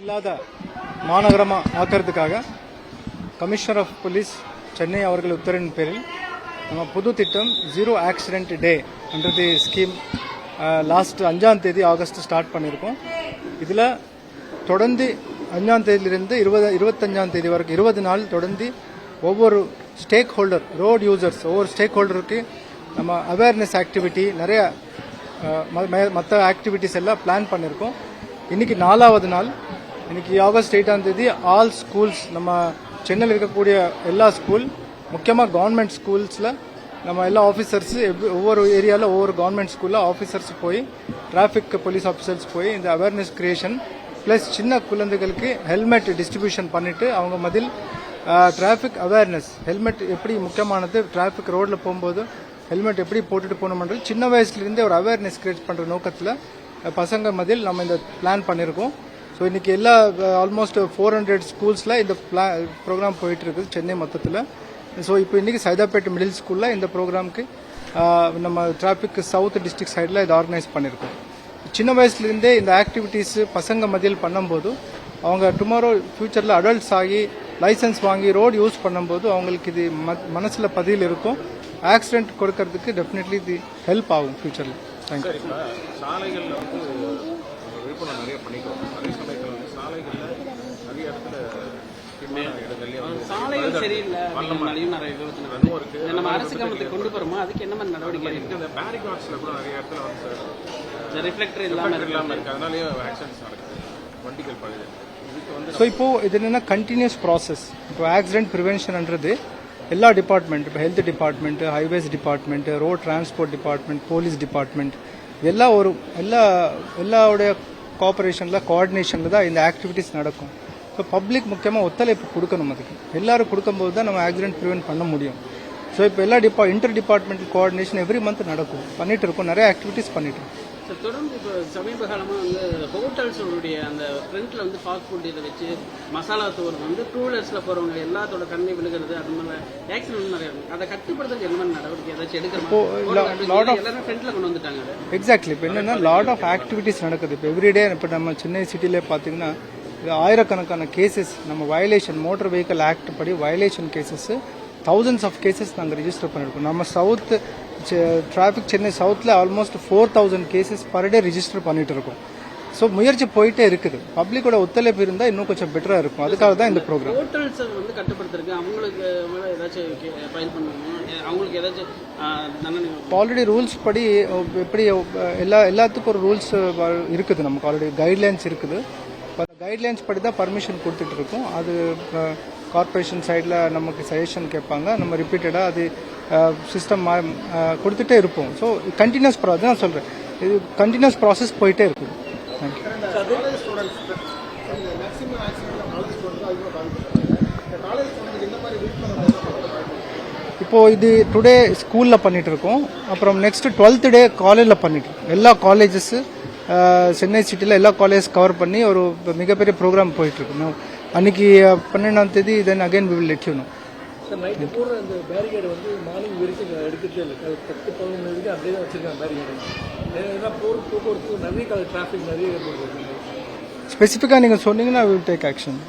இல்லாத மாநகரமாக ஆக்கிறதுக்காக commissioner of police Chennai அவர்கள் உத்தரவின் பேரில் நம்ம புது திட்டம் ஜீரோ ஆக்சிடென்ட் டே என்றது ஸ்கீம் லாஸ்ட் 5ஆம் தேதி ஆகஸ்ட் ஸ்டார்ட் பண்ணியிருக்கோம். இதில் தொடர்ந்து 5ஆம் தேதியிலிருந்து 25ஆம் தேதி வரைக்கும் 20 நாள் தொடர்ந்து ஒவ்வொரு ஸ்டேக் ஹோல்டர் ரோட் யூசர்ஸ் ஒவ்வொரு ஸ்டேக் ஹோல்டருக்கு நம்ம அவேர்னஸ் ஆக்டிவிட்டி நிறைய மற்ற ஆக்டிவிட்டிஸ் எல்லாம் பிளான் பண்ணியிருக்கோம். இன்றைக்கி 4வது நாள். இன்றைக்கி ஆகஸ்ட் 8ஆம் தேதி ஆல் ஸ்கூல்ஸ் நம்ம சென்னையில் இருக்கக்கூடிய எல்லா ஸ்கூல் முக்கியமாக கவர்மெண்ட் ஸ்கூல்ஸில் நம்ம எல்லா ஆஃபீஸர்ஸ் ஒவ்வொரு ஏரியாவில் ஒவ்வொரு கவர்மெண்ட் ஸ்கூலில் ஆஃபீஸர்ஸ் போய் டிராஃபிக் போலீஸ் ஆஃபீஸர்ஸ் போய் இந்த அவேர்னஸ் கிரியேஷன் ப்ளஸ் சின்ன குழந்தைகளுக்கு ஹெல்மெட் டிஸ்ட்ரிபியூஷன் பண்ணிவிட்டு அவங்க மதில் டிராஃபிக் அவேர்னஸ் ஹெல்மெட் எப்படி முக்கியமானது டிராஃபிக் ரோடில் போகும்போது ஹெல்மெட் எப்படி போட்டுட்டு போகணுன்றது சின்ன வயசுலேருந்தே ஒரு அவேர்னஸ் கிரியேட் பண்ணுற நோக்கத்தில் பசங்க மதில் நம்ம இந்த பிளான் பண்ணியிருக்கோம். ஸோ இன்றைக்கி எல்லா ஆல்மோஸ்ட் 400 ஸ்கூல்ஸில் இந்த ப்ரோக்ராம் போயிட்டுருக்குது சென்னை மொத்தத்தில். ஸோ இப்போ இன்றைக்கி சைதாப்பேட் மிடில் ஸ்கூலில் இந்த ப்ரோக்ராமுக்கு நம்ம டிராஃபிக் சவுத் டிஸ்ட்ரிக்ட் சைடில் இதை ஆர்கனைஸ் பண்ணியிருக்கோம். சின்ன வயசுலேருந்தே இந்த ஆக்டிவிட்டீஸ் பசங்க மத்தியில் பண்ணும்போது அவங்க டுமாரோ ஃப்யூச்சரில் அடல்ட்ஸ் ஆகி லைசன்ஸ் வாங்கி ரோடு யூஸ் பண்ணும்போது அவங்களுக்கு இது மனசில் பதில் இருக்கும். ஆக்சிடென்ட் கொடுக்கறதுக்கு டெஃபினெட்லி இது ஹெல்ப் ஆகும் ஃப்யூச்சரில். தேங்க்யூ. சாலைகளில் வந்து விழிப்புணர்வு நிறைய பண்ணிக்கிறோம். அதே சமயத்தில் வந்து சாலைகளில் நிறைய இடத்துல சாலைகள் சரியில்லை நிறைய விபத்து நம்ம அரசு கவனத்துக்கு கொண்டு போறோமோ அதுக்கு என்ன மாதிரி நடவடிக்கை இருக்கு? இந்த பேரிகார்ட்ஸில் கூட நிறைய இடத்துல வந்து ரிஃப்ளெக்டர் இல்லாமல் இருக்கு. அதனாலேயே ஆக்சிடென்ட்ஸ் நடக்குது வண்டிகள் பழுது. ஸோ இப்போது இது என்னென்னா கண்டினியூஸ் ப்ராசஸ். இப்போ ஆக்சிடென்ட் ப்ரிவென்ஷன்ன்றது எல்லா டிபார்ட்மெண்ட் இப்போ health department highways department road transport department police department எல்லாவுடைய கோஆபரேஷனில் கோஆர்டினேஷனில் தான் இந்த ஆக்டிவிட்டீஸ் நடக்கும். ஸோ பப்ளிக் முக்கியமாக ஒத்துழைப்பு கொடுக்கணும். அதுக்கு எல்லாரும் கொடுக்கும்போது தான் நம்ம ஆக்சிடென்ட் ப்ரிவென்ட் பண்ண முடியும். ஸோ இப்போ எல்லா inter departmental coordination every month நடக்கும், பண்ணிட்டு இருக்கோம், நிறைய ஆக்டிவிட்டீஸ் பண்ணிட்டு இருக்கோம். தொடர்ந்து இப்போ சமீப காலமாக வந்து ஹோட்டல்ஸோடைய அந்த ஃப்ரண்ட்டில் வந்து ஃபாஸ்ட் ஃபுட் இதை வச்சு மசாலா தூர் வந்து டூ வீலர்ஸில் போகிறவங்க எல்லாத்தோட கண்ணை விழுகிறது அது மாதிரி ஆக்சிடென்ட் நிறைய இருக்கும். அதை கட்டுப்படுத்துறதுக்கு என்ன மாதிரி நடவடிக்கை ஏதாச்சும் எடுக்கிறோம்? எல்லாரும் ஃப்ரண்ட்டில் கொண்டு வந்துட்டாங்க. எக்ஸாக்ட்லி. இப்போ என்னென்னா லாட் ஆஃப் ஆக்டிவிட்டீஸ் நடக்குது. இப்போ எவ்ரிடே இப்போ நம்ம சென்னை சிட்டியிலே பார்த்தீங்கன்னா ஆயிரக்கணக்கான கேசஸ் நம்ம வயலேஷன் மோட்டார் வெஹிக்கல் ஆக்ட் படி violation cases thousands of cases நாங்கள் ரிஜிஸ்டர் பண்ணியிருக்கோம். நம்ம சவுத் டிராஃபிக் சென்னை சவுத்தில் almost 4000 cases per day register பண்ணிட்டு இருக்கோம். ஸோ முயற்சி போயிட்டே இருக்குது. பப்ளிக்கோட ஒத்துழைப்பு இருந்தால் இன்னும் கொஞ்சம் பெட்டராக இருக்கும். அதுக்காக தான் இந்த ப்ரோக்ராம். ஹோட்டல்ஸ் வந்து கட்டுப்படுத்துறதுக்கு அவங்களுக்கு ஏதாச்சும் ஃபைல் பண்ணணும், அவங்களுக்கு ஏதாச்சும் ஆல்ரெடி ரூல்ஸ் படி எப்படி எல்லாத்துக்கும் ஒரு ரூல்ஸ் இருக்குது. நமக்கு ஆல்ரெடி கைட்லைன்ஸ் இருக்குது. கைட்லைன்ஸ் படி தான் பர்மிஷன் கொடுத்துட்டு இருக்கோம். அது கார்பரேஷன் சைடில் நமக்கு சஜஷன் கேட்பாங்க, நம்ம ரிப்பீட்டடாக அது சிஸ்டம் கொடுத்துட்டே இருப்போம். ஸோ கண்டினியூஸ் ப்ராசஸ் நான் சொல்கிறேன், இது கண்டினியூஸ் ப்ராசஸ் போயிட்டே இருக்குது. தேங்க்யூ. இப்போது இது டுடே ஸ்கூலில் பண்ணிகிட்டு இருக்கோம். அப்புறம் நெக்ஸ்ட்டு 12th டே காலேஜில் பண்ணிட்டு இருக்கோம். எல்லா காலேஜஸ்ஸு சென்னை சிட்டியில் எல்லா காலேஜ் கவர் பண்ணி ஒரு மிகப்பெரிய ப்ரோக்ராம் போயிட்டுருக்கு. அன்றைக்கி 12ஆம் தேதி then again we will let you know. Sir night போடுற அந்த பேரிகேடு வந்து மார்னிங் வரைக்கும் எடுக்கிறதே இல்லை. 10-11 வரைக்கும் அப்படியே தான் வச்சுருக்காங்க பேரிகேடு. ஏன்னா போக்குவரத்து நிறைய டிராஃபிக் நிறைய ஏற்படுது. ஸ்பெசிஃபிக்காக நீங்கள் சொன்னீங்கன்னா வி வில் டேக் ஆக்ஷன்.